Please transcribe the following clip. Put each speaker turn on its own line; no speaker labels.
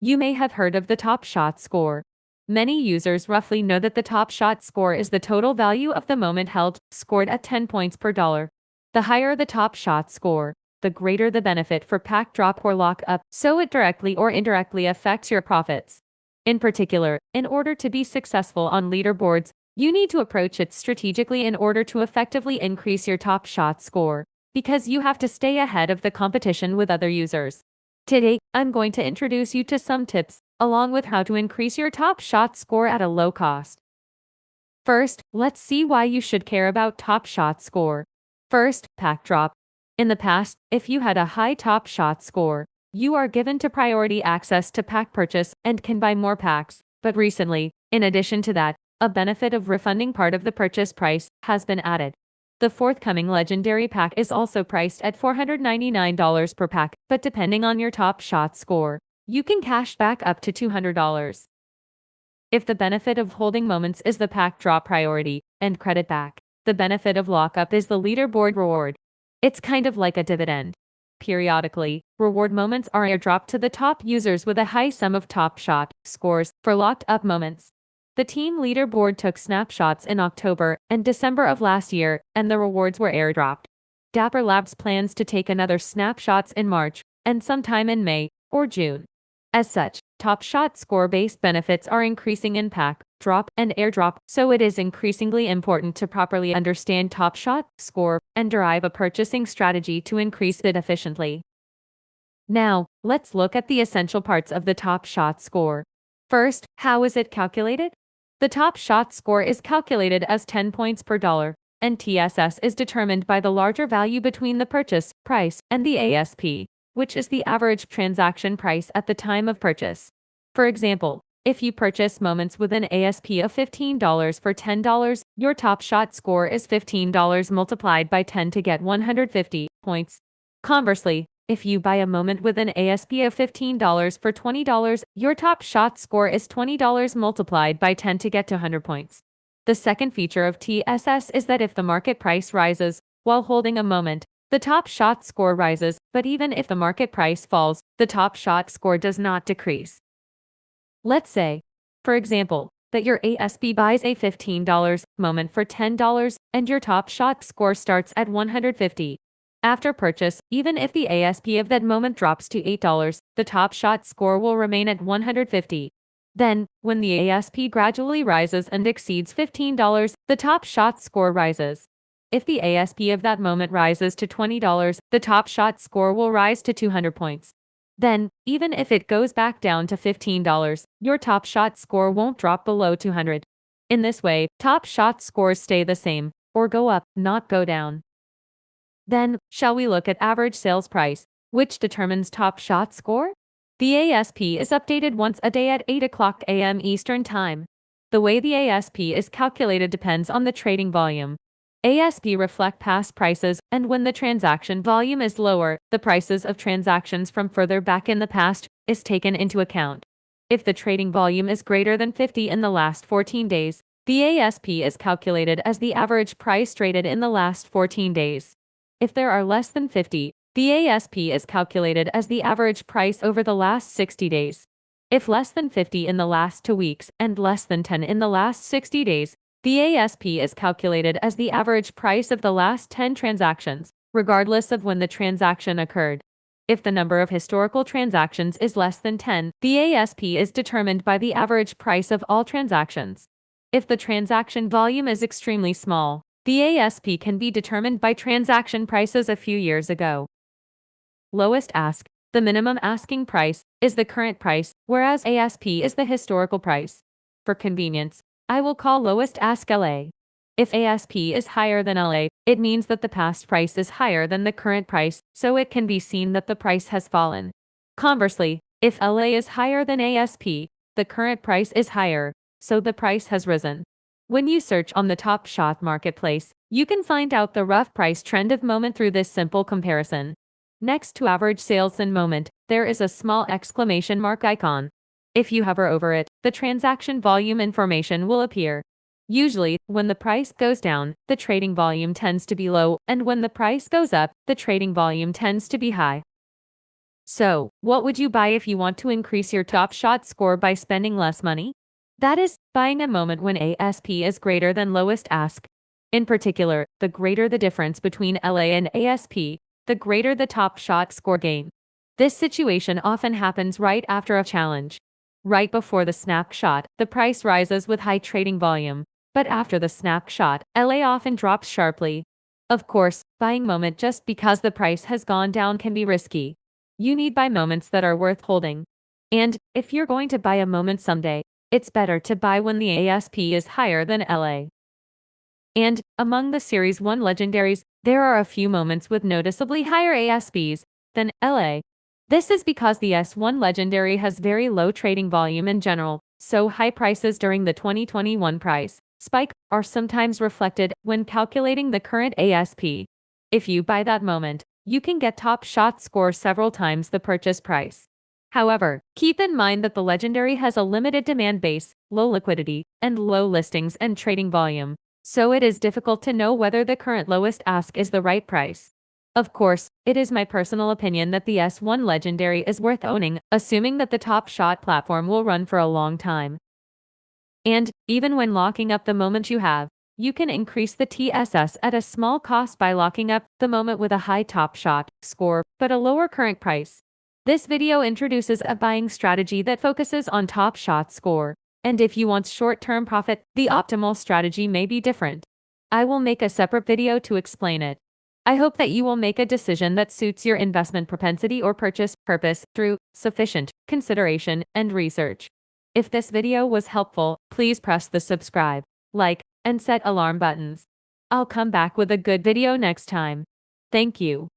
You may have heard of the Top Shot score. Many users roughly know that the Top Shot score is the total value of the moment held, scored at 10 points per dollar. The higher the Top Shot score, the greater the benefit for pack drop or lock up, so it directly or indirectly affects your profits. In particular, in order to be successful on leaderboards, you need to approach it strategically in order to effectively increase your Top Shot score, because you have to stay ahead of the competition with other users. Today, I'm going to introduce you to some tips, along with how to increase your Top Shot score at a low cost. First, let's see why you should care about Top Shot score. First, pack drop. In the past, if you had a high Top Shot score, you are given to priority access to pack purchase and can buy more packs. But recently, in addition to that, a benefit of refunding part of the purchase price has been added. The forthcoming Legendary Pack is also priced at $499 per pack, but depending on your Top Shot score, you can cash back up to $200. If the benefit of holding moments is the pack drop priority and credit back, the benefit of lockup is the leaderboard reward. It's kind of like a dividend. Periodically, reward moments are airdropped to the top users with a high sum of Top Shot scores for locked up moments. The team leaderboard took snapshots in October and December of last year, and the rewards were airdropped. Dapper Labs plans to take another snapshots in March and sometime in May or June. As such, Top Shot score-based benefits are increasing in pack, drop, and airdrop, so it is increasingly important to properly understand Top Shot score and derive a purchasing strategy to increase it efficiently. Now, let's look at the essential parts of the Top Shot score. First, how is it calculated? The Top Shot score is calculated as 10 points per dollar, and TSS is determined by the larger value between the purchase price and the ASP, which is the average transaction price at the time of purchase. For example, if you purchase moments with an ASP of $15 for $10, your Top Shot score is $15 multiplied by 10 to get 150 points. Conversely, if you buy a moment with an ASP of $15 for $20, your Top Shot score is $20 multiplied by 10 to get to 100 points. The second feature of TSS is that if the market price rises while holding a moment, the Top Shot score rises, but even if the market price falls, the Top Shot score does not decrease. Let's say, for example, that your ASP buys a $15 moment for $10 and your Top Shot score starts at 150. After purchase, even if the ASP of that moment drops to $8, the Top Shot score will remain at 150. Then, when the ASP gradually rises and exceeds $15, the Top Shot score rises. If the ASP of that moment rises to $20, the Top Shot score will rise to 200 points. Then, even if it goes back down to $15, your Top Shot score won't drop below 200. In this way, Top Shot scores stay the same, or go up, not go down. Then, shall we look at average sales price, which determines Top Shot score? The ASP is updated once a day at 8 o'clock a.m. Eastern Time. The way the ASP is calculated depends on the trading volume. ASP reflect past prices, and when the transaction volume is lower, the prices of transactions from further back in the past is taken into account. If the trading volume is greater than 50 in the last 14 days, the ASP is calculated as the average price traded in the last 14 days. If there are less than 50, the ASP is calculated as the average price over the last 60 days. If less than 50 in the last 2 weeks and less than 10 in the last 60 days, the ASP is calculated as the average price of the last 10 transactions, regardless of when the transaction occurred. If the number of historical transactions is less than 10, the ASP is determined by the average price of all transactions. If the transaction volume is extremely small, the ASP can be determined by transaction prices a few years ago. Lowest ask, the minimum asking price, is the current price, whereas ASP is the historical price. For convenience, I will call lowest ask LA. If ASP is higher than LA, it means that the past price is higher than the current price, so it can be seen that the price has fallen. Conversely, if LA is higher than ASP, the current price is higher, so the price has risen. When you search on the Top Shot marketplace, you can find out the rough price trend of moment through this simple comparison. Next to average sales in moment, there is a small exclamation mark icon. If you hover over it, the transaction volume information will appear. Usually, when the price goes down, the trading volume tends to be low, and when the price goes up, the trading volume tends to be high. So, what would you buy if you want to increase your Top Shot score by spending less money? That is, buying a moment when ASP is greater than lowest ask. In particular, the greater the difference between LA and ASP, the greater the Top Shot score gain. This situation often happens right after a challenge. Right before the snapshot, the price rises with high trading volume, but after the snapshot, LA often drops sharply. Of course, buying moment just because the price has gone down can be risky. You need buy moments that are worth holding. And if you're going to buy a moment someday, it's better to buy when the ASP is higher than LA. And among the Series 1 legendaries, there are a few moments with noticeably higher ASPs than LA. This is because the S1 legendary has very low trading volume in general, so high prices during the 2021 price spike are sometimes reflected when calculating the current ASP. If you buy that moment, you can get Top Shot score several times the purchase price. However, keep in mind that the legendary has a limited demand base, low liquidity, and low listings and trading volume, so it is difficult to know whether the current lowest ask is the right price. Of course, it is my personal opinion that the S1 Legendary is worth owning, assuming that the Top Shot platform will run for a long time. And, even when locking up the moment you have, you can increase the TSS at a small cost by locking up the moment with a high Top Shot score, but a lower current price. This video introduces a buying strategy that focuses on Top Shot score. And if you want short-term profit, the optimal strategy may be different. I will make a separate video to explain it. I hope that you will make a decision that suits your investment propensity or purchase purpose through sufficient consideration and research. If this video was helpful, please press the subscribe, like, and set alarm buttons. I'll come back with a good video next time. Thank you.